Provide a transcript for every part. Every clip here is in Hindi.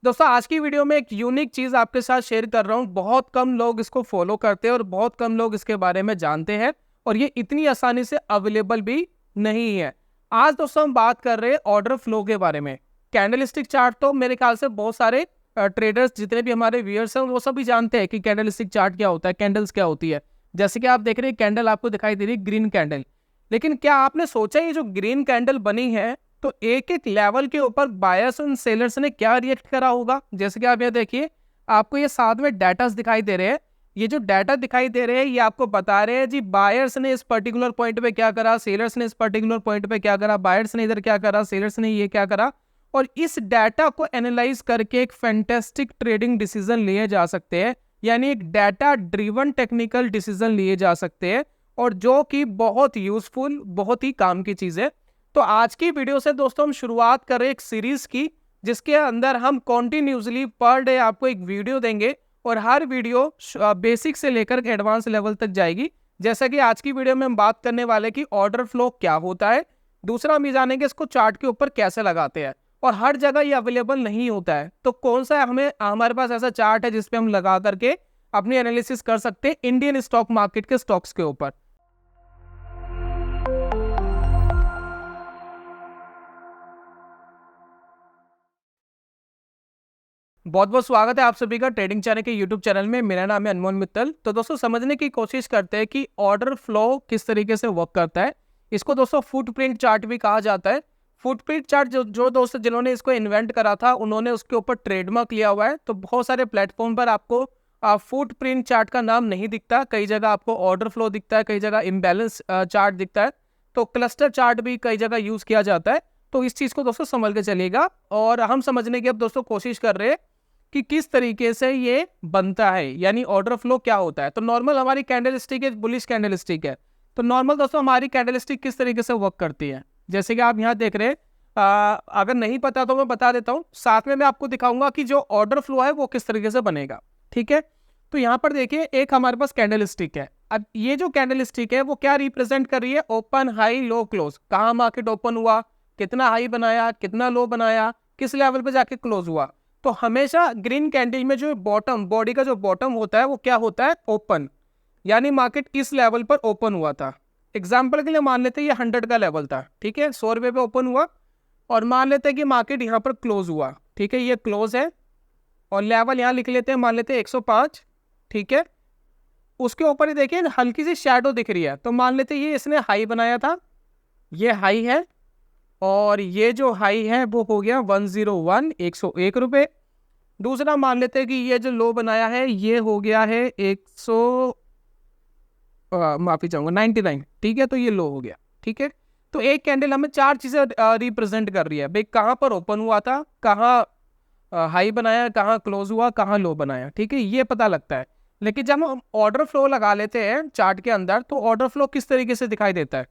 दोस्तों आज की वीडियो में एक यूनिक चीज आपके साथ शेयर कर रहा हूँ। बहुत कम लोग इसको फॉलो करते हैं और बहुत कम लोग इसके बारे में जानते हैं और ये इतनी आसानी से अवेलेबल भी नहीं है। आज दोस्तों हम बात कर रहे हैं ऑर्डर फ्लो के बारे में। कैंडलस्टिक चार्ट तो मेरे ख्याल से बहुत सारे ट्रेडर्स जितने भी हमारे व्यूअर्स हैं वो सभी जानते हैं कि कैंडलस्टिक चार्ट क्या होता है, कैंडल्स क्या होती है। जैसे कि आप देख रहे हैं कैंडल आपको दिखाई दे रही है ग्रीन कैंडल, लेकिन क्या आपने सोचा ये जो ग्रीन कैंडल बनी है तो एक एक लेवल के ऊपर बायर्स और सेलर्स ने क्या रिएक्ट करा होगा। जैसे कि आप ये देखिए, आपको ये साथ में डाटास दिखाई दे रहे हैं। ये जो डाटा दिखाई दे रहे हैं ये आपको बता रहे हैं जी बायर्स ने इस पर्टिकुलर पॉइंट पे क्या करा, सेलर्स ने इस पर्टिकुलर पॉइंट पे क्या करा, बायर्स ने इधर क्या करा, सेलर्स ने ये क्या करा। और इस डाटा को एनालाइज करके एक फैंटास्टिक ट्रेडिंग डिसीजन लिए जा सकते हैं, यानी एक डाटा ड्रिवन टेक्निकल डिसीजन लिए जा सकते हैं और जो कि बहुत यूजफुल, बहुत ही काम की चीज है। तो आज की वीडियो से दोस्तों हम शुरुआत कर रहे हैं एक सीरीज की, जिसके अंदर हम कॉन्टिन्यूसली पर डे आपको एक वीडियो देंगे और हर वीडियो बेसिक से लेकर एडवांस लेवल तक जाएगी। जैसा कि आज की वीडियो में हम बात करने वाले कि ऑर्डर फ्लो क्या होता है, दूसरा हम ये जानेंगे इसको चार्ट के ऊपर कैसे लगाते हैं और हर जगह ये अवेलेबल नहीं होता है। तो कौन सा हमारे पास ऐसा चार्ट है जिसपे हम लगा करके अपनी एनालिसिस कर सकते हैं इंडियन स्टॉक मार्केट के स्टॉक्स के ऊपर। बहुत बहुत स्वागत है आप सभी का ट्रेडिंग चैनल के यूट्यूब चैनल में। मेरा नाम है अनमोल मित्तल। तो दोस्तों समझने की कोशिश करते हैं कि ऑर्डर फ्लो किस तरीके से वर्क करता है। इसको दोस्तों फुटप्रिंट चार्ट भी कहा जाता है। फुटप्रिंट चार्ट जो दोस्तों जिन्होंने इसको इन्वेंट करा था उन्होंने उसके ऊपर ट्रेडमार्क लिया हुआ है। तो बहुत सारे प्लेटफॉर्म पर आपको फुटप्रिंट चार्ट का नाम नहीं दिखता, कई जगह आपको ऑर्डर फ्लो दिखता है, कई जगह इम्बैलेंस चार्ट दिखता है। तो क्लस्टर चार्ट भी कई जगह यूज किया जाता है। तो इस चीज को दोस्तों समझ के चलिएगा और हम समझने की अब दोस्तों कोशिश कर रहे हैं कि किस तरीके से ये बनता है, यानी ऑर्डर फ्लो क्या होता है। तो नॉर्मल हमारी कैंडलस्टिक है, बुलिश कैंडलस्टिक है। तो नॉर्मल दोस्तों हमारी कैंडलस्टिक किस तरीके से वर्क करती है, जैसे कि आप यहाँ देख रहे हैं। अगर नहीं पता तो मैं बता देता हूँ, साथ में मैं आपको दिखाऊंगा कि जो ऑर्डर फ्लो है वो किस तरीके से बनेगा। ठीक है, तो यहाँ पर देखिए एक हमारे पास कैंडलस्टिक है। अब ये जो कैंडलस्टिक है वो क्या रिप्रेजेंट कर रही है, ओपन, हाई, लो, क्लोज। कहाँ मार्केट ओपन हुआ, कितना हाई बनाया, कितना लो बनाया, किस लेवल पे जाके क्लोज हुआ। तो हमेशा ग्रीन कैंडल में जो बॉटम, बॉडी का जो बॉटम होता है वो क्या होता है, ओपन, यानी मार्केट इस लेवल पर ओपन हुआ था। एग्जाम्पल के लिए मान लेते हैं ये 100 का लेवल था, ठीक है, 100 रुपये पे ओपन हुआ और मान लेते हैं कि मार्केट यहाँ पर क्लोज हुआ। ठीक है, ये क्लोज है और लेवल यहाँ लिख लेते हैं, मान लेते हैं 105। ठीक है, उसके ऊपर ही देखिए हल्की सी शैडो दिख रही है, तो मान लेते हैं ये इसने हाई बनाया था, ये हाई है और ये जो हाई है वो हो गया 101, 101 रुपये। दूसरा मान लेते हैं कि ये जो लो बनाया है ये हो गया है 100, माफी चाहूंगा 99। ठीक है, तो ये लो हो गया। ठीक है, तो एक कैंडल हमें चार चीजें रिप्रेजेंट कर रही है भाई, कहाँ पर ओपन हुआ था, कहाँ हाई बनाया, कहाँ क्लोज हुआ, कहाँ लो बनाया। ठीक है, ये पता लगता है। लेकिन जब हम ऑर्डर फ्लो लगा लेते हैं चार्ट के अंदर तो ऑर्डर फ्लो किस तरीके से दिखाई देता है।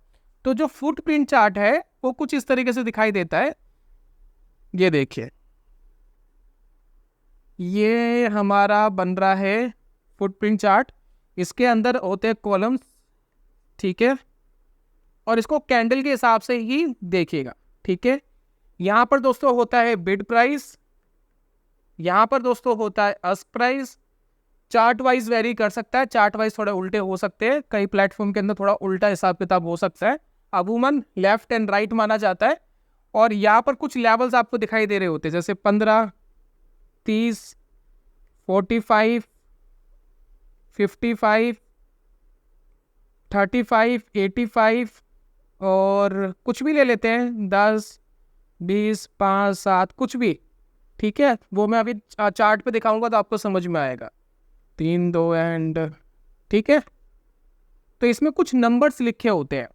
तो जो फुटप्रिंट चार्ट है वो कुछ इस तरीके से दिखाई देता है। ये देखिए, ये हमारा बन रहा है फुटप्रिंट चार्ट। इसके अंदर होते हैं कॉलम्स, ठीक है, और इसको कैंडल के हिसाब से ही देखिएगा। ठीक है, यहां पर दोस्तों होता है बिड प्राइस, यहां पर दोस्तों होता है ask price. Chart wise very कर सकता है, चार्ट वाइज थोड़े उल्टे हो सकते हैं, कई प्लेटफॉर्म के अंदर थोड़ा उल्टा हिसाब किताब हो सकता है। अमूमन लेफ्ट एंड राइट माना जाता है। और यहाँ पर कुछ लेवल्स आपको दिखाई दे रहे होते हैं, जैसे 15, 30, 45, 55, 35, 85 और कुछ भी ले लेते हैं 10, 20, 5, 7, कुछ भी। ठीक है, वो मैं अभी चार्ट पे दिखाऊंगा तो आपको समझ में आएगा। 3, 2 एंड, ठीक है, तो इसमें कुछ नंबर्स लिखे होते हैं।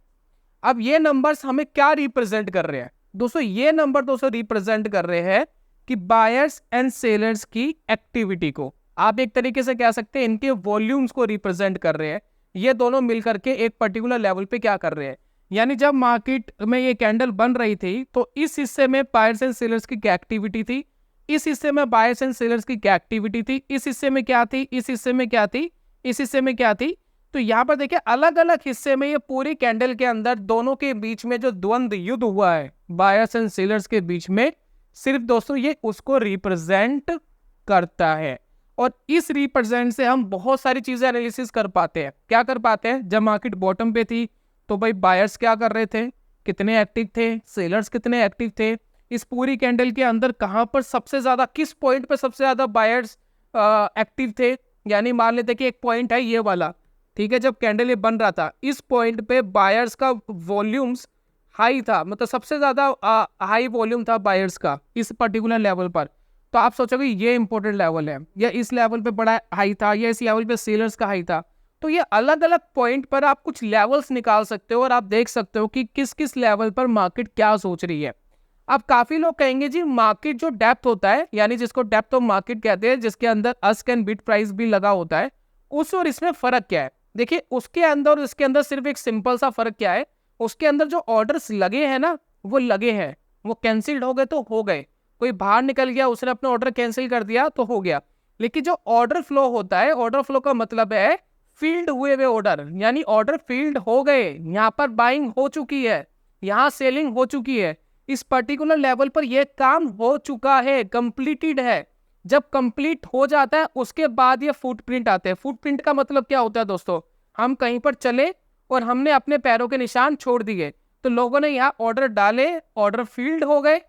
अब ये नंबर्स हमें क्या रिप्रेजेंट कर रहे हैं दोस्तों, ये नंबर दोस्तों रिप्रेजेंट कर रहे हैं कि बायर्स एंड सेलर्स की एक्टिविटी को, आप एक तरीके से कह सकते हैं इनके वॉल्यूम्स को रिप्रेजेंट कर रहे हैं। ये दोनों मिलकर के एक पर्टिकुलर लेवल पे क्या कर रहे हैं, यानी जब मार्केट में ये कैंडल बन रही थी तो इस हिस्से में बायर्स एंड सेलर्स की क्या एक्टिविटी थी, इस हिस्से में बायर्स एंड सेलर्स की क्या एक्टिविटी थी, इस हिस्से में क्या थी, इस हिस्से में क्या थी, इस हिस्से में क्या थी। तो यहाँ पर देखिए अलग अलग हिस्से में ये पूरी कैंडल के अंदर दोनों के बीच में जो द्वंद्व युद्ध हुआ है बायर्स एंड सेलर्स के बीच में, सिर्फ दोस्तों ये उसको रिप्रेजेंट करता है। और इस रिप्रेजेंट से हम बहुत सारी चीजें एनालिसिस कर पाते हैं। क्या कर पाते हैं? जब मार्केट बॉटम पे थी तो भाई बायर्स क्या कर रहे थे, कितने एक्टिव थे, सेलर्स कितने एक्टिव थे, इस पूरी कैंडल के अंदर कहां पर सबसे ज्यादा, किस पॉइंट पे सबसे ज्यादा बायर्स एक्टिव थे। यानी मान लेते कि एक पॉइंट है ये वाला, ठीक है, जब कैंडल ये बन रहा था इस पॉइंट पे बायर्स का वॉल्यूम्स हाई था, मतलब सबसे ज्यादा हाई वॉल्यूम था बायर्स का इस पर्टिकुलर लेवल पर। तो आप सोचोगे ये इंपॉर्टेंट लेवल है, या इस लेवल पे बड़ा हाई था, या इस लेवल पे सेलर्स का हाई था। तो ये अलग अलग पॉइंट पर आप कुछ लेवल्स निकाल सकते हो और आप देख सकते हो कि किस किस लेवल पर मार्केट क्या सोच रही है। अब काफी लोग कहेंगे जी मार्केट जो डेप्थ होता है, यानी जिसको डेप्थ ऑफ मार्केट कहते हैं, जिसके अंदर आस्क एंड बिड प्राइस भी लगा होता है, उस और इसमें फर्क क्या है? देखिए उसके अंदर और इसके अंदर सिर्फ एक सिंपल सा फर्क क्या है, उसके अंदर जो ऑर्डर्स लगे हैं ना, वो लगे हैं, वो कैंसिल्ड हो गए तो हो गए, कोई बाहर निकल गया उसने अपना ऑर्डर कैंसिल कर दिया तो हो गया। लेकिन जो ऑर्डर फ्लो होता है, ऑर्डर फ्लो का मतलब है फील्ड हुए हुए ऑर्डर, यानी ऑर्डर फील्ड हो गए, यहाँ पर बाइंग हो चुकी है, यहाँ सेलिंग हो चुकी है, इस पर्टिकुलर लेवल पर यह काम हो चुका है, कंप्लीटेड है। जब कंप्लीट हो जाता है उसके बाद ये फुटप्रिंट आते हैं। फुटप्रिंट का मतलब क्या होता है दोस्तों? हम कहीं पर चले और हमने अपने पैरों के निशान छोड़ दिए, तो लोगों ने यहाँ ऑर्डर डाले, ऑर्डर फील्ड हो गए,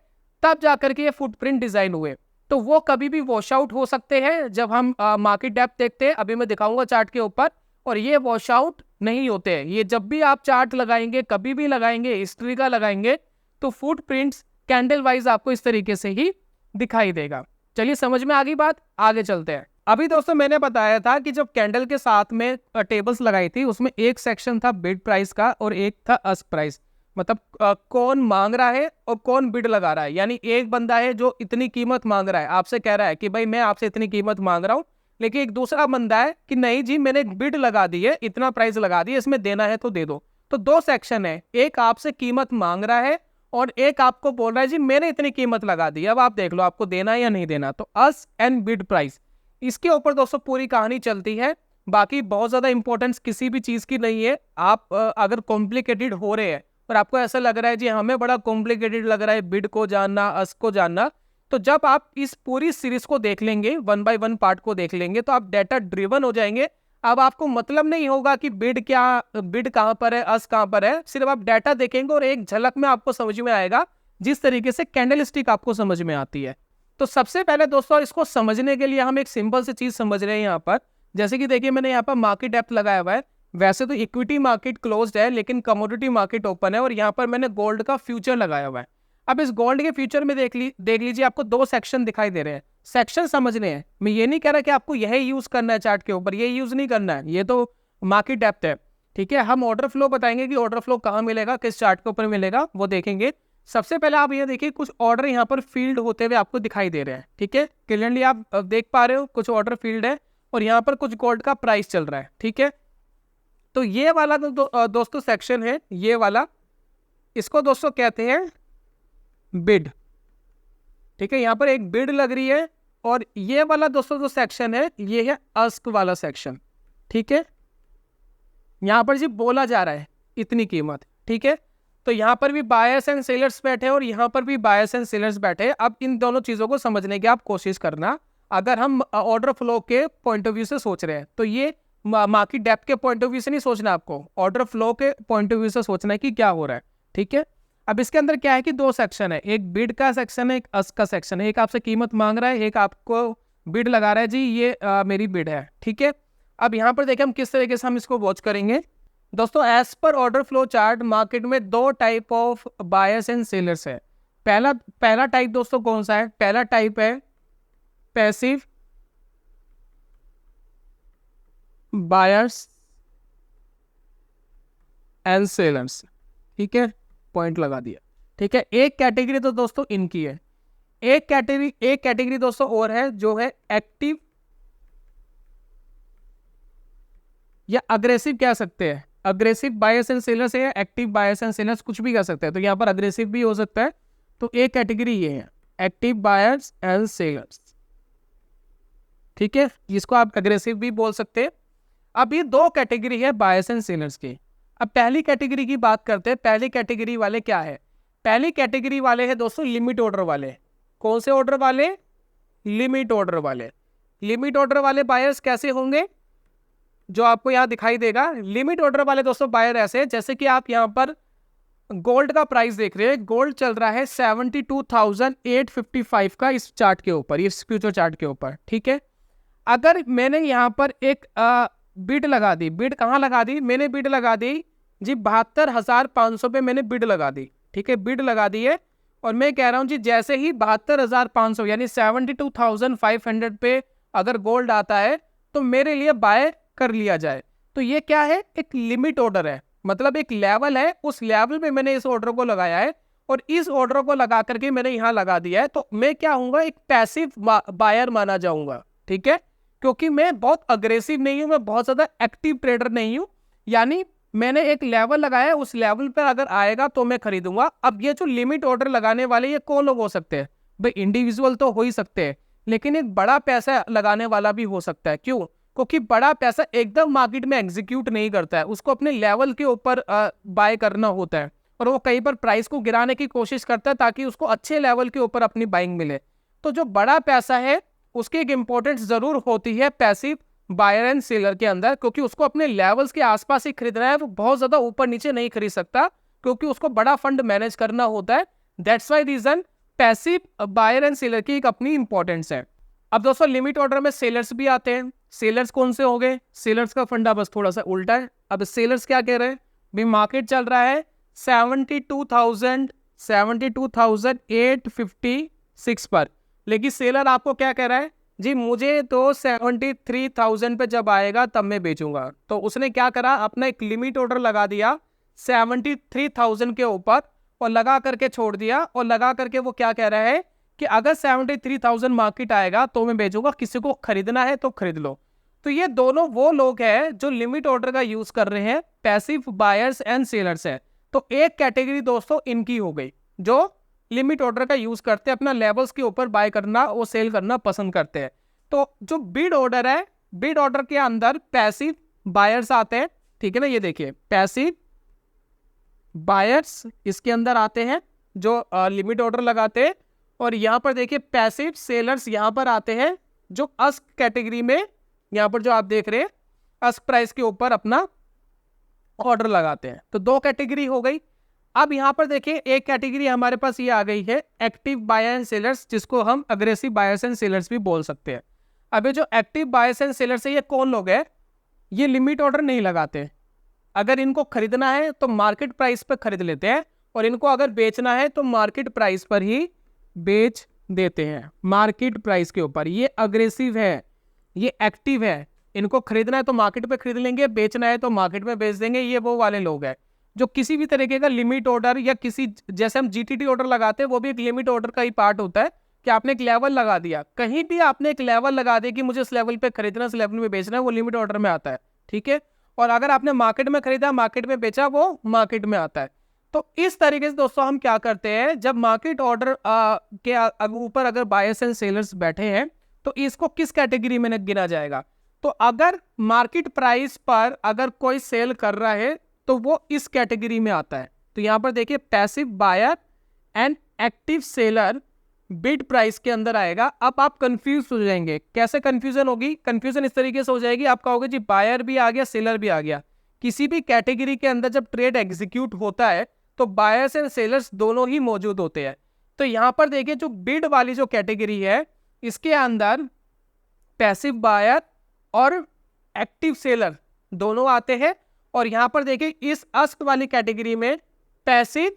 तब जाकर के ये फुटप्रिंट डिजाइन हुए। तो वो कभी भी वॉश आउट हो सकते हैं जब हम मार्केट डेप्थ देखते हैं, अभी मैं दिखाऊंगा चार्ट के ऊपर, और ये वॉश आउट नहीं होते हैं। ये जब भी आप चार्ट लगाएंगे, कभी भी लगाएंगे, हिस्ट्री का लगाएंगे, तो फुटप्रिंट्स कैंडल वाइज आपको इस तरीके से ही दिखाई देगा। चलिए समझ में आ गई बात, आगे चलते हैं। अभी दोस्तों मैंने बताया था कि जब कैंडल के साथ में टेबल्स लगाई थी, उसमें एक सेक्शन था बिड प्राइस का और एक था आस्क प्राइस, मतलब कौन मांग रहा है और कौन बिड लगा रहा है। यानी एक बंदा है जो इतनी कीमत मांग रहा है, आपसे कह रहा है कि भाई मैं आपसे इतनी कीमत मांग रहा हूं, लेकिन एक दूसरा बंदा है कि नहीं जी मैंने बिड लगा दी है, इतना प्राइस लगा दी है, इसमें देना है तो दे दो। तो दो सेक्शन है, एक आपसे कीमत मांग रहा है और एक आपको बोल रहा है जी मैंने इतनी कीमत लगा दी, अब आप देख लो आपको देना है या नहीं देना। तो आस्क एंड बिड प्राइस, इसके ऊपर दोस्तों पूरी कहानी चलती है। बाकी बहुत ज्यादा इंपॉर्टेंस किसी भी चीज की नहीं है। आप अगर कॉम्प्लिकेटेड हो रहे हैं और आपको ऐसा लग रहा है जी हमें बड़ा कॉम्प्लिकेटेड लग रहा है बिड को जानना, आस्क को जानना, तो जब आप इस पूरी सीरीज को देख लेंगे, 1 बाय 1 पार्ट को देख लेंगे, तो आप डेटा ड्रिवन हो जाएंगे। अब आपको मतलब नहीं होगा कि बिड कहां पर है, आस्क कहां पर है, सिर्फ आप डाटा देखेंगे और एक झलक में आपको समझ में आएगा, जिस तरीके से कैंडलस्टिक आपको समझ में आती है। तो सबसे पहले दोस्तों इसको समझने के लिए हम एक सिंपल सी चीज समझ रहे हैं यहाँ पर। जैसे कि देखिए मैंने यहाँ पर मार्केट डेप्थ लगाया हुआ है, वैसे तो इक्विटी मार्केट क्लोज्ड है लेकिन कमोडिटी मार्केट ओपन है, और यहाँ पर मैंने गोल्ड का फ्यूचर लगाया हुआ है। अब इस गोल्ड के फ्यूचर में देख लीजिए आपको दो सेक्शन दिखाई दे रहे हैं। सेक्शन समझने हैं, मैं ये नहीं कह रहा कि आपको यही यूज करना है चार्ट के ऊपर, ये यूज नहीं करना है, ये तो मार्केट डेप्थ है, ठीक है। हम ऑर्डर फ्लो बताएंगे कि ऑर्डर फ्लो कहाँ मिलेगा, किस चार्ट के ऊपर मिलेगा, वो देखेंगे। सबसे पहले आप ये देखिए कुछ ऑर्डर यहाँ पर फील्ड होते हुए आपको दिखाई दे रहे हैं, ठीक है, क्लियरली आप देख पा रहे हो कुछ ऑर्डर फील्ड है और यहाँ पर कुछ गोल्ड का प्राइस चल रहा है, ठीक है। तो ये वाला दोस्तों सेक्शन है, ये वाला, इसको दोस्तों कहते हैं बिड, ठीक है। यहाँ पर एक बिड लग रही है, और ये वाला दोस्तों जो सेक्शन है ये है आस्क वाला सेक्शन, ठीक है। यहाँ पर जी बोला जा रहा है इतनी कीमत, ठीक है। तो यहाँ पर भी बायर्स एंड सेलर्स बैठे और यहाँ पर भी बायर्स एंड सेलर्स बैठे। अब इन दोनों चीजों को समझने की आप कोशिश करना। अगर हम ऑर्डर फ्लो के पॉइंट ऑफ व्यू से सोच रहे हैं तो ये मार्केट डेप्थ के पॉइंट ऑफ व्यू से नहीं सोचना, आपको ऑर्डर फ्लो के पॉइंट ऑफ व्यू से सोचना है कि क्या हो रहा है, ठीक है। अब इसके अंदर क्या है कि दो सेक्शन है, एक बिड का सेक्शन है, एक आस्क का सेक्शन है। एक आपसे कीमत मांग रहा है, एक आपको बिड लगा रहा है जी ये मेरी बिड है, ठीक है। अब यहाँ पर देखिए हम किस तरीके से हम इसको वॉच करेंगे दोस्तों। As per order flow chart market में दो type of buyers and sellers है। पहला टाइप दोस्तों कौन सा है? पहला टाइप है पैसिव बायर्स एंड सेलर्स, ठीक है, पॉइंट लगा दिया, ठीक है। एक कैटेगरी तो दोस्तों इनकी है, एक कैटेगरी दोस्तों और है जो है एक्टिव या अग्रेसिव कह सकते हैं। अग्रेसिव बायर्स एंड सेलर्स है, एक्टिव बायर्स एंड सेलर्स, कुछ भी कह सकते हैं। तो यहाँ पर अग्रेसिव भी हो सकता है। तो एक कैटेगरी ये है एक्टिव बायर्स एंड सेलर्स, ठीक है, जिसको आप अग्रेसिव भी बोल सकते हैं। अब ये दो कैटेगरी है बायर्स एंड सेलर्स की। अब पहली कैटेगरी की बात करते हैं। पहली कैटेगरी वाले क्या है? पहली कैटेगरी वाले हैं दोस्तों लिमिट ऑर्डर वाले। कौन से ऑर्डर वाले? लिमिट ऑर्डर वाले। लिमिट ऑर्डर वाले बायर्स कैसे होंगे? जो आपको यहाँ दिखाई देगा, लिमिट ऑर्डर वाले दोस्तों बायर ऐसे, जैसे कि आप यहाँ पर गोल्ड का प्राइस देख रहे हैं, गोल्ड चल रहा है 72,855 का इस चार्ट के ऊपर, इस फ्यूचर चार्ट के ऊपर, ठीक है। अगर मैंने यहाँ पर एक बिड लगा दी, बिड कहाँ लगा दी? मैंने बिड लगा दी जी 72,500 पे मैंने बिड लगा दी, ठीक है, बिड लगा दी है। और मैं कह रहा हूँ जी जैसे ही 72,500 यानी 72,500 पे अगर गोल्ड आता है तो मेरे लिए बाय कर लिया जाए। तो ये क्या है? एक लिमिट ऑर्डर है, मतलब एक लेवल है, उस लेवल पे मैंने इस ऑर्डर को लगाया है और इस ऑर्डर को लगा करके मैंने यहाँ लगा दिया है। तो मैं क्या हूँगा? एक पैसिव बायर माना जाऊंगा, ठीक है, क्योंकि मैं बहुत अग्रेसिव नहीं हूँ, मैं बहुत ज्यादा एक्टिव ट्रेडर नहीं हूँ। यानी मैंने एक लेवल लगाया है, उस लेवल पर अगर आएगा तो मैं खरीदूंगा। अब ये जो लिमिट ऑर्डर लगाने वाले ये कौन लोग हो सकते हैं? भाई इंडिविजुअल तो हो ही सकते हैं, लेकिन एक बड़ा पैसा लगाने वाला भी हो सकता है। क्यों? क्योंकि बड़ा पैसा एकदम मार्केट में एग्जीक्यूट नहीं करता है, उसको अपने लेवल के ऊपर बाय करना होता है और वो कई बार प्राइस को गिराने की कोशिश करता है ताकि उसको अच्छे लेवल के ऊपर अपनी बाइंग मिले। तो जो बड़ा पैसा है उसकी एक इंपॉर्टेंस जरूर होती है पैसिव बायर एंड सेलर के अंदर, क्योंकि उसको अपने लेवल्स के आसपास ही खरीदना है, वो बहुत ज्यादा ऊपर नीचे नहीं खरीद सकता क्योंकि उसको बड़ा फंड मैनेज करना होता है। That's why reason passive buyer and seller की एक अपनी इंपॉर्टेंस है। अब दोस्तों लिमिट ऑर्डर में सेलर्स भी आते हैं। सेलर्स कौन से हो गए? सेलर्स का फंडा बस थोड़ा सा उल्टा है। अब सेलर्स क्या कह रहे हैं? भाई मार्केट चल रहा है 72,856 पर, लेकिन सेलर आपको क्या कह रहा है? जी मुझे तो 73,000 पे जब आएगा तब मैं बेचूंगा। तो उसने क्या करा? अपना एक लिमिट ऑर्डर लगा दिया 73,000 के ऊपर और लगा करके छोड़ दिया। और लगा करके वो क्या कह रहा है कि अगर 73,000 मार्केट आएगा तो मैं बेचूंगा, किसी को खरीदना है तो खरीद लो। तो ये दोनों वो लोग हैं जो लिमिट ऑर्डर का यूज कर रहे हैं, पैसिव बायर्स एंड सेलर्स है। तो एक कैटेगरी दोस्तों इनकी हो गई जो लिमिट ऑर्डर का यूज करते हैं, अपना लेवल्स के ऊपर बाय करना और सेल करना पसंद करते हैं। तो जो बिड ऑर्डर है, बिड ऑर्डर के अंदर पैसिव बायर्स आते हैं, ठीक है ना, ये देखिए पैसिव बायर्स इसके अंदर आते हैं जो लिमिट ऑर्डर लगाते हैं। और यहां पर देखिए पैसिव सेलर्स यहां पर आते हैं जो अस्क कैटेगरी में, यहां पर जो आप देख रहे हैं अस्क प्राइस के ऊपर अपना ऑर्डर लगाते हैं। तो दो कैटेगरी हो गई। अब यहां पर देखिए एक कैटेगरी हमारे पास ये आ गई है एक्टिव बायर एंड सेलर्स, जिसको हम अग्रेसिव बायर्स एंड सेलर्स भी बोल सकते हैं। अब ये जो एक्टिव बायर्स एंड सेलर्स है ये कौन लोग हैं? ये लिमिट ऑर्डर नहीं लगाते। अगर इनको खरीदना है तो मार्केट प्राइस पर खरीद लेते हैं और इनको अगर बेचना है तो मार्केट प्राइस पर ही बेच देते हैं, मार्केट प्राइस के ऊपर। ये अग्रेसिव है, ये एक्टिव है। इनको खरीदना है तो मार्केट पे खरीद लेंगे, बेचना है तो मार्केट में बेच देंगे। ये वो वाले लोग हैं जो किसी भी तरीके का लिमिट ऑर्डर या किसी, जैसे हम जीटीटी ऑर्डर लगाते हैं वो भी एक लिमिट ऑर्डर का ही पार्ट होता है कि आपने एक लेवल लगा दिया, कहीं भी आपने एक लेवल लगा दिया कि मुझे इस लेवल पे खरीदना, इस लेवल में बेचना है, वो लिमिट ऑर्डर में आता है, ठीक है। और अगर आपने मार्केट में खरीदा, मार्केट में बेचा, वो मार्केट में आता है। तो इस तरीके से दोस्तों हम क्या करते हैं, जब मार्केट ऑर्डर के ऊपर अगर बायर्स एंड सेलर्स बैठे हैं तो इसको किस कैटेगरी में गिना जाएगा? तो अगर मार्केट प्राइस पर अगर कोई सेल कर रहा है तो वो इस कैटेगरी में आता है। तो यहां पर देखिए passive buyer and active seller bid price के अंदर आएगा। अब आप कंफ्यूज हो जाएंगे। कैसे कंफ्यूजन होगी? कंफ्यूजन इस तरीके से हो जाएगी, आप कहोगे जी बायर भी आ गया, सेलर भी आ गया। किसी भी कैटेगरी के अंदर जब ट्रेड एग्जीक्यूट होता है तो बायर्स एंड सेलर्स दोनों ही मौजूद होते हैं। तो यहां पर देखिए जो बिड वाली जो कैटेगरी है इसके अंदर पैसिव बायर और एक्टिव सेलर दोनों आते हैं। और यहां पर देखिए इस अस्क वाली कैटेगरी में पैसिव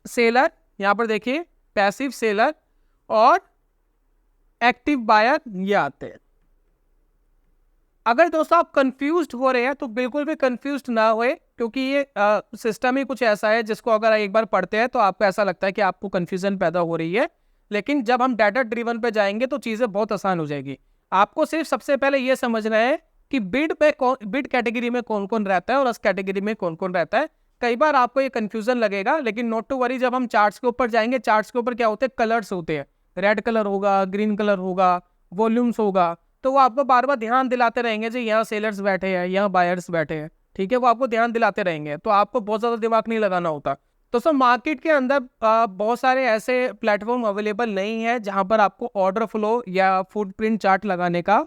सेलर, यहां पर देखिए पैसिव सेलर और एक्टिव बायर ये आते हैं। अगर दोस्तों आप कंफ्यूज्ड हो रहे हैं तो बिल्कुल भी कंफ्यूज्ड ना होए, क्योंकि ये सिस्टम ही कुछ ऐसा है जिसको अगर एक बार पढ़ते हैं तो आपको ऐसा लगता है कि आपको कंफ्यूजन पैदा हो रही है, लेकिन जब हम डाटा ड्रिवन पे जाएंगे तो चीज़ें बहुत आसान हो जाएगी। आपको सिर्फ सबसे पहले ये समझना है कि बिड कैटेगरी में कौन कौन रहता है और उस कैटेगरी में कौन कौन रहता है। कई बार आपको ये कंफ्यूजन लगेगा, लेकिन नॉट टू वरी, जब हम चार्ट्स के ऊपर जाएंगे, चार्ट्स के ऊपर क्या होते हैं, कलर्स होते हैं, रेड कलर होगा, ग्रीन कलर होगा, वॉल्यूम्स होगा, तो वो आपको बार बार ध्यान दिलाते रहेंगे जी यहाँ सेलर्स बैठे हैं, यहाँ बायर्स बैठे हैं, ठीक है, वो आपको ध्यान दिलाते रहेंगे। तो आपको बहुत ज़्यादा दिमाग नहीं लगाना होता। दोस्तों मार्केट के अंदर बहुत सारे ऐसे प्लेटफॉर्म अवेलेबल नहीं है जहां पर आपको ऑर्डर फ्लो या फुटप्रिंट चार्ट लगाने का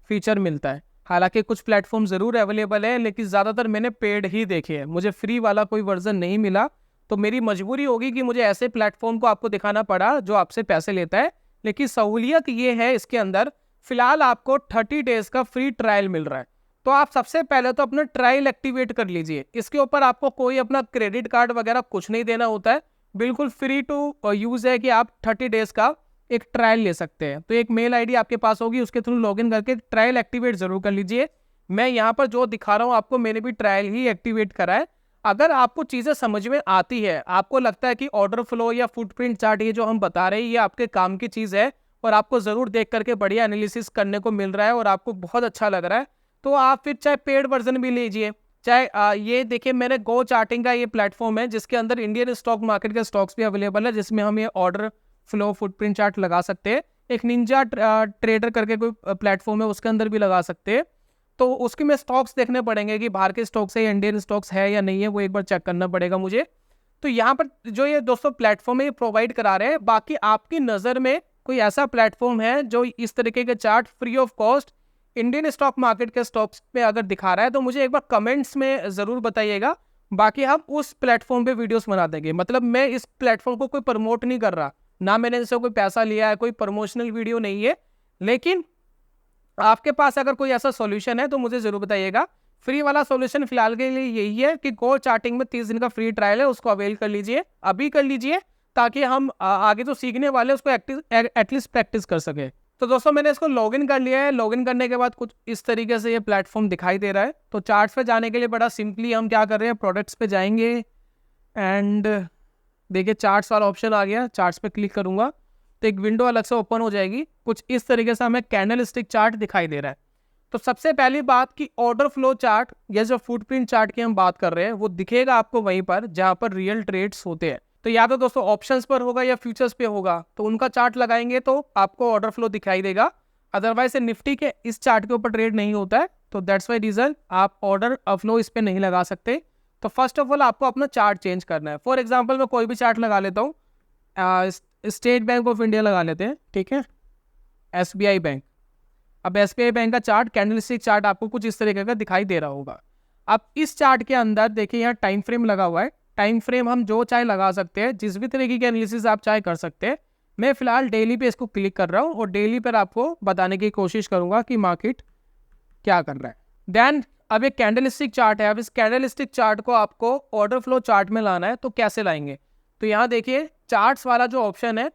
फीचर मिलता है। हालांकि कुछ प्लेटफॉर्म ज़रूर अवेलेबल है, लेकिन ज़्यादातर मैंने पेड ही देखे हैं, मुझे फ्री वाला कोई वर्जन नहीं मिला। तो मेरी मजबूरी होगी कि मुझे ऐसे प्लेटफॉर्म को आपको दिखाना पड़ा जो आपसे पैसे लेता है। लेकिन सहूलियत ये है इसके अंदर, फिलहाल आपको 30 डेज का फ्री ट्रायल मिल रहा है। तो आप सबसे पहले तो अपना ट्रायल एक्टिवेट कर लीजिए। इसके ऊपर आपको कोई अपना क्रेडिट कार्ड वगैरह कुछ नहीं देना होता है, बिल्कुल फ्री टू यूज है कि आप 30 डेज का एक ट्रायल ले सकते हैं। तो एक मेल आईडी आपके पास होगी, उसके थ्रू लॉगिन करके ट्रायल एक्टिवेट जरूर कर लीजिए। मैं यहाँ पर जो दिखा रहा हूँ आपको, मैंने भी ट्रायल ही एक्टिवेट करा है। अगर आपको चीज़ें समझ में आती है, आपको लगता है कि ऑर्डर फ्लो या फुटप्रिंट चार्ट ये जो हम बता रहे हैं ये आपके काम की चीज़ है और आपको ज़रूर देख करके बढ़िया एनालिसिस करने को मिल रहा है और आपको बहुत अच्छा लग रहा है, तो आप फिर चाहे पेड वर्जन भी लीजिए। चाहे ये देखिए, मैंने गो चार्टिंग का ये प्लेटफॉर्म है जिसके अंदर इंडियन स्टॉक मार्केट के स्टॉक्स भी अवेलेबल है, जिसमें हम ये ऑर्डर फ्लो फुटप्रिंट चार्ट लगा सकते हैं। एक निंजा ट्रेडर करके कोई प्लेटफॉर्म है, उसके अंदर भी लगा सकते हैं। तो उसके में स्टॉक्स देखने पड़ेंगे कि बाहर के स्टॉक्स है या इंडियन स्टॉक्स है या नहीं है, वो एक बार चेक करना पड़ेगा मुझे। तो यहाँ पर जो ये दोस्तों प्लेटफॉर्म है ये प्रोवाइड करा रहे हैं। बाकी आपकी नज़र में कोई ऐसा प्लेटफॉर्म है जो इस तरीके के chart free of cost Indian stock market के स्टॉक्स पे अगर दिखा रहा है तो मुझे एक बार कमेंट्स में ज़रूर बताइएगा। बाकी हम उस प्लेटफॉर्म पे वीडियोस बना देंगे। मतलब मैं इस प्लेटफॉर्म को कोई प्रमोट नहीं कर रहा, ना मैंने इससे कोई पैसा लिया है, कोई प्रमोशनल वीडियो नहीं है। लेकिन आपके पास अगर कोई ऐसा सॉल्यूशन है तो मुझे ज़रूर बताइएगा। फ्री वाला सॉल्यूशन फिलहाल के लिए यही है कि गो चार्टिंग में 30 दिन का फ्री ट्रायल है, उसको अवेल कर लीजिए, अभी कर लीजिए, ताकि हम आगे तो सीखने वाले उसको एटलीस्ट प्रैक्टिस कर सके। तो दोस्तों मैंने इसको लॉगिन कर लिया है। लॉगिन करने के बाद कुछ इस तरीके से ये प्लेटफॉर्म दिखाई दे रहा है। तो चार्ट्स पे जाने के लिए बड़ा सिंपली हम क्या कर रहे हैं, प्रोडक्ट्स पे जाएंगे एंड देखिए चार्ट्स वाला ऑप्शन आ गया। चार्ट्स पे क्लिक करूंगा तो एक विंडो अलग से ओपन हो जाएगी। कुछ इस तरीके से हमें कैंडल स्टिक चार्ट दिखाई दे रहा है। तो सबसे पहली बात कि ऑर्डर फ्लो चार्ट या जो फुटप्रिंट चार्ट की हम बात कर रहे हैं वो दिखेगा आपको वहीं पर जहां पर रियल ट्रेड्स होते हैं। तो या तो दोस्तों ऑप्शंस पर होगा या फ्यूचर्स पे होगा, तो उनका चार्ट लगाएंगे तो आपको ऑर्डर फ्लो दिखाई देगा। अदरवाइज से निफ्टी के इस चार्ट के ऊपर ट्रेड नहीं होता है, तो दैट्स वाई रीजन आप ऑर्डर फ्लो इस पर नहीं लगा सकते। तो फर्स्ट ऑफ ऑल आपको अपना चार्ट चेंज करना है। फॉर एग्जाम्पल मैं कोई भी चार्ट लगा लेता हूँ, स्टेट बैंक ऑफ इंडिया लगा लेते हैं, ठीक है, SBI बैंक। अब SBI बैंक का चार्ट कैंडलस्टिक चार्ट आपको कुछ इस तरीके का दिखाई दे रहा होगा। अब इस चार्ट के अंदर देखिए यहाँ टाइम फ्रेम लगा हुआ है। टाइम फ्रेम हम जो चाहे लगा सकते हैं, जिस भी तरीके की एनालिसिस आप चाहे कर सकते हैं। मैं फिलहाल डेली पे इसको क्लिक कर रहा हूँ और डेली पर आपको बताने की कोशिश करूंगा कि मार्केट क्या कर रहा है। देन अब एक कैंडलस्टिक चार्ट है। अब इस कैंडलस्टिक चार्ट को आपको ऑर्डर फ्लो चार्ट में लाना है, तो कैसे लाएंगे? तो यहाँ देखिए चार्ट्स वाला जो ऑप्शन है,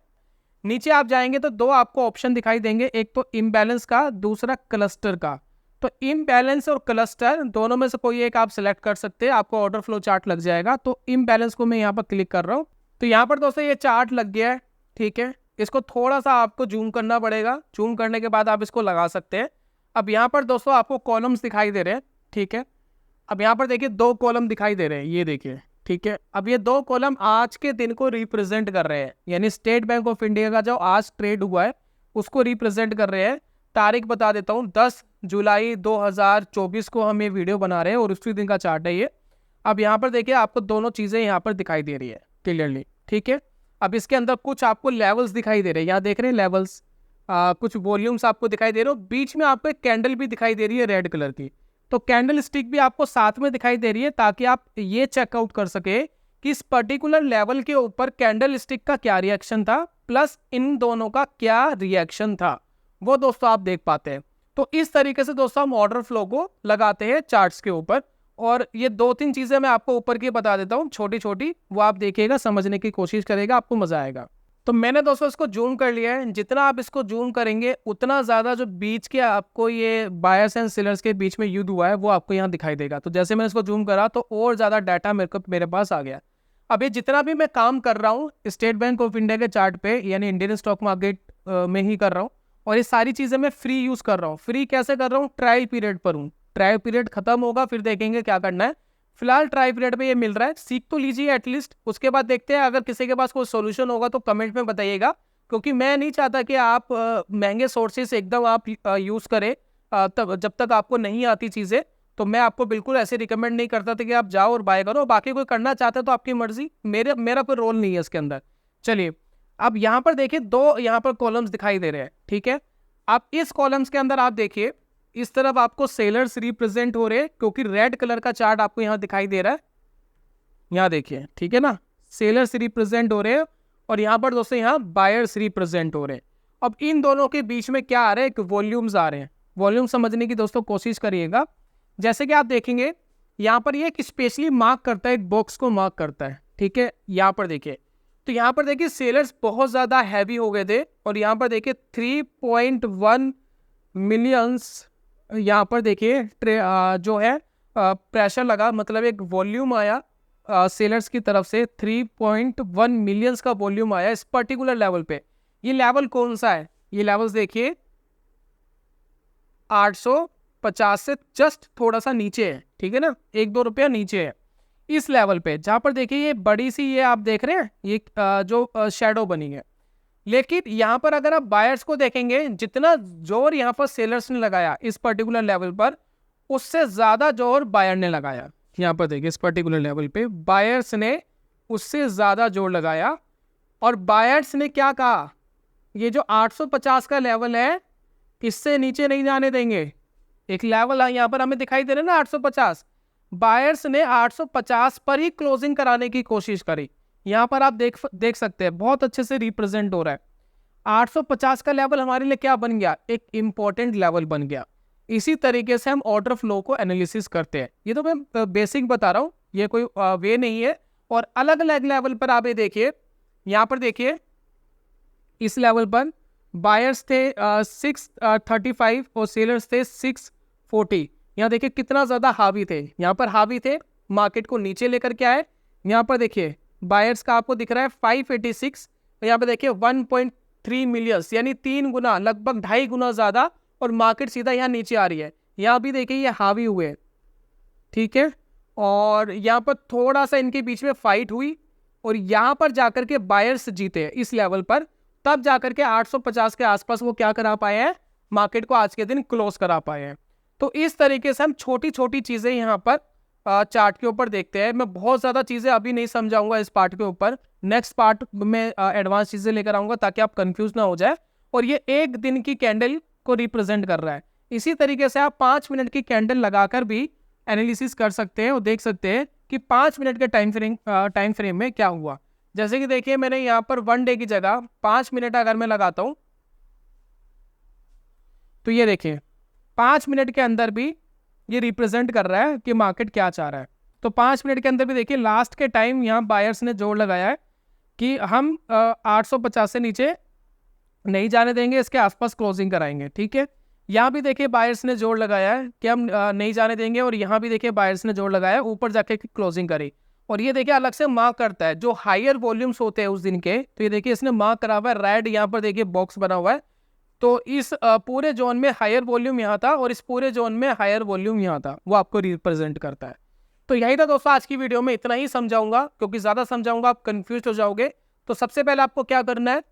नीचे आप जाएंगे तो दो आपको ऑप्शन दिखाई देंगे, एक तो इम्बैलेंस का, दूसरा क्लस्टर का। तो इम्बैलेंस और क्लस्टर दोनों में से कोई एक आप सिलेक्ट कर सकते हैं, आपको ऑर्डर फ्लो चार्ट लग जाएगा। तो इम्बैलेंस को मैं यहाँ पर क्लिक कर रहा हूँ। तो यहाँ पर दोस्तों ये चार्ट लग गया है, ठीक है। इसको थोड़ा सा आपको जूम करना पड़ेगा, जूम करने के बाद आप इसको लगा सकते हैं। अब यहाँ पर दोस्तों आपको कॉलम्स दिखाई दे रहे हैं, ठीक है। अब यहाँ पर देखिए 2 कॉलम दिखाई दे रहे हैं, ये देखिए, ठीक है। अब ये 2 कॉलम आज के दिन को रिप्रेजेंट कर रहे हैं, यानी स्टेट बैंक ऑफ इंडिया का जो आज ट्रेड हुआ है उसको रिप्रेजेंट कर रहे हैं। तारीख बता देता हूँ, 10 जुलाई 2024 को हम ये वीडियो बना रहे हैं और उसी दिन का चार्ट है ये। अब यहाँ पर देखिए आपको दोनों चीज़ें यहाँ पर दिखाई दे रही है क्लियरली, ठीक है। अब इसके अंदर कुछ आपको लेवल्स दिखाई दे रहे हैं, यहाँ देख रहे हैं लेवल्स, कुछ वॉल्यूम्स आपको दिखाई दे रहे हो। बीच में आपको एक कैंडल भी दिखाई दे रही है रेड कलर की, तो कैंडल स्टिक भी आपको साथ में दिखाई दे रही है, ताकि आप ये चेकआउट कर सके कि इस पर्टिकुलर लेवल के ऊपर कैंडल स्टिक का क्या रिएक्शन था, प्लस इन दोनों का क्या रिएक्शन था, वो दोस्तों आप देख पाते हैं। तो इस तरीके से दोस्तों हम ऑर्डर फ्लो को लगाते हैं चार्ट्स के ऊपर। और ये 2-3 चीजें मैं आपको ऊपर की बता देता हूँ छोटी छोटी, वो आप देखिएगा, समझने की कोशिश करेगा, आपको मजा आएगा। तो मैंने दोस्तों इसको जूम कर लिया है। जितना आप इसको जूम करेंगे उतना ज़्यादा जो बीच के आपको ये बायर्स एंड सेलर्स के बीच में युद्ध हुआ है वो आपको यहाँ दिखाई देगा। तो जैसे मैंने इसको जूम करा तो और ज़्यादा डाटा मेरे पास आ गया। अब ये जितना भी मैं काम कर रहा हूँ स्टेट बैंक ऑफ इंडिया के चार्ट पे, यानी इंडियन स्टॉक मार्केट में ही कर रहा हूँ, और ये सारी चीज़ें मैं फ्री यूज़ कर रहा हूँ। फ्री कैसे कर रहा हूँ? ट्रायल पीरियड पर हूँ। ट्रायल पीरियड खत्म होगा फिर देखेंगे क्या करना है। फिलहाल ट्राई पीरियड में ये मिल रहा है, सीख तो लीजिए एटलीस्ट, उसके बाद देखते हैं। अगर किसी के पास कोई सॉल्यूशन होगा तो कमेंट में बताइएगा, क्योंकि मैं नहीं चाहता कि आप महंगे सोर्सेस एकदम आप यूज़ करें तब जब तक आपको नहीं आती चीज़ें। तो मैं आपको बिल्कुल ऐसे रिकमेंड नहीं करता था कि आप जाओ और बाय करो, बाकी कोई करना चाहता है तो आपकी मर्जी, मेरा कोई रोल नहीं है इसके अंदर। चलिए अब यहाँ पर देखिए दो यहाँ पर कॉलम्स दिखाई दे रहे हैं, ठीक है। अब इस कॉलम्स के अंदर आप देखिए इस तरफ आपको सेलर्स रिप्रेजेंट हो रहे हैं, क्योंकि रेड कलर का चार्ट आपको यहाँ दिखाई दे रहा है, यहाँ देखिए, ठीक है ना, सेलर्स रिप्रेजेंट हो रहे हैं और यहाँ पर दोस्तों यहाँ बायर्स रिप्रेजेंट हो रहे हैं। अब इन दोनों के बीच में क्या आ रहा है, एक वॉल्यूम्स आ रहे हैं। वॉल्यूम समझने की दोस्तों कोशिश करिएगा। जैसे कि आप देखेंगे यहाँ पर ये एक स्पेशली मार्क करता है, एक बॉक्स को मार्क करता है, ठीक है। यहाँ पर देखिए, तो यहाँ पर देखिए सेलर्स बहुत ज़्यादा हैवी हो गए थे और यहाँ पर देखिए 3.1 मिलियंस यहाँ पर देखिए जो है प्रेशर लगा, मतलब एक वॉल्यूम आया सेलर्स की तरफ से 3.1 मिलियंस का वॉल्यूम आया इस पर्टिकुलर लेवल पे। ये लेवल कौन सा है, ये लेवल्स देखिए 850 से जस्ट थोड़ा सा नीचे है, ठीक है ना, 1-2 रुपया नीचे है इस लेवल पे, जहां पर देखिए ये बड़ी सी ये आप देख रहे हैं ये जो शेडो बनी है। लेकिन यहाँ पर अगर आप बायर्स को देखेंगे, जितना जोर यहाँ पर सेलर्स ने लगाया इस पर्टिकुलर लेवल पर, उससे ज्यादा जोर बायर ने लगाया। यहाँ पर देखिए इस पर्टिकुलर लेवल पे बायर्स ने उससे ज्यादा जोर लगाया और बायर्स ने क्या कहा, ये जो 850 का लेवल है इससे नीचे नहीं जाने देंगे। एक लेवल है यहाँ पर हमें दिखाई दे रहा है ना 850, बायर्स ने 850 पर ही क्लोजिंग कराने की कोशिश करी। यहाँ पर आप देख सकते हैं बहुत अच्छे से रिप्रेजेंट हो रहा है। 850 का लेवल हमारे लिए क्या बन गया, एक इंपॉर्टेंट लेवल बन गया। इसी तरीके से हम ऑर्डर फ्लो को एनालिसिस करते हैं। ये तो मैं बेसिक बता रहा हूँ, ये कोई वे नहीं है। और अलग अलग लेवल पर आप ये देखिए, यहाँ पर देखिए इस लेवल पर बायर्स थे 635 और सेलर्स थे 640। यहाँ देखिए कितना ज्यादा हावी थे, यहाँ पर हावी थे, मार्केट को नीचे लेकर के आए। यहाँ पर देखिए बायर्स का आपको दिख रहा है 586, यहाँ पे देखिए 1.3 मिलियंस, यानी 3 गुना, लगभग 2.5 गुना ज्यादा, और मार्केट सीधा यहाँ नीचे आ रही है। यहाँ भी देखिए ये हावी हुए, ठीक है, और यहाँ पर थोड़ा सा इनके बीच में फाइट हुई और यहाँ पर जाकर के बायर्स जीते इस लेवल पर, तब जाकर के 850 के आसपास वो क्या करा पाए हैं, मार्केट को आज के दिन क्लोज करा पाए हैं। तो इस तरीके से हम छोटी छोटी चीजें यहाँ पर चार्ट के ऊपर देखते हैं। मैं बहुत ज्यादा चीजें अभी नहीं समझाऊंगा इस पार्ट के ऊपर, नेक्स्ट पार्ट में एडवांस चीजें लेकर आऊंगा ताकि आप कंफ्यूज ना हो जाए। और ये एक दिन की कैंडल को रिप्रेजेंट कर रहा है। इसी तरीके से आप 5 मिनट की कैंडल लगाकर भी एनालिसिस कर सकते हैं और देख सकते हैं कि 5 मिनट के टाइम फ्रेम में क्या हुआ। जैसे कि देखिए मैंने यहाँ पर 1 डे की जगह 5 मिनट अगर मैं लगाता हूं, तो ये देखिए 5 मिनट के अंदर भी ये रिप्रेजेंट कर रहा है कि मार्केट क्या चाह रहा है। तो 5 मिनट के अंदर भी देखिए लास्ट के टाइम यहाँ बायर्स ने जोर लगाया है कि हम 850 से नीचे नहीं जाने देंगे, इसके आसपास क्लोजिंग कराएंगे, ठीक है। यहाँ भी देखिए बायर्स ने जोर लगाया है कि हम नहीं जाने देंगे, और यहाँ भी देखिए बायर्स ने जोर लगाया है ऊपर जाके क्लोजिंग करी। और ये देखिए अलग से मार्क करता है जो हायर वॉल्यूम्स होते हैं उस दिन के, तो ये देखिए इसने मार्क करा हुआ है रेड, यहाँ पर देखिए बॉक्स बना हुआ है। तो इस पूरे जोन में हायर वॉल्यूम यहाँ था और इस पूरे जोन में हायर वॉल्यूम यहाँ था, वो आपको रिप्रेजेंट करता है। तो यही था दोस्तों आज की वीडियो में, इतना ही समझाऊंगा, क्योंकि ज़्यादा समझाऊंगा आप कंफ्यूज हो जाओगे। तो सबसे पहले आपको क्या करना है,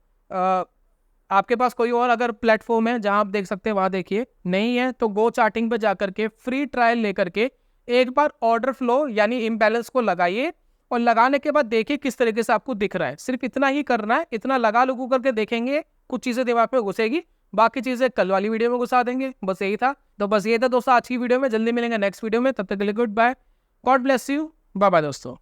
आपके पास कोई और अगर प्लेटफॉर्म है जहां आप देख सकते हैं वहां देखिए, नहीं है तो गो चार्टिंग पे जाकर के फ्री ट्रायल लेकर के एक बार ऑर्डर फ्लो यानी इम्बैलेंस को लगाइए, और लगाने के बाद देखिए किस तरीके से आपको दिख रहा है। सिर्फ इतना ही करना है, इतना लगा लगू करके देखेंगे, कुछ चीज़ें दिमाग में घुसेगी, बाकी चीज़ें कल वाली वीडियो में घुसा देंगे। बस यही था। तो बस ये था दोस्तों आज की वीडियो में, जल्दी मिलेंगे नेक्स्ट वीडियो में, तब तक के लिए goodbye, God bless you, bye bye दोस्तों।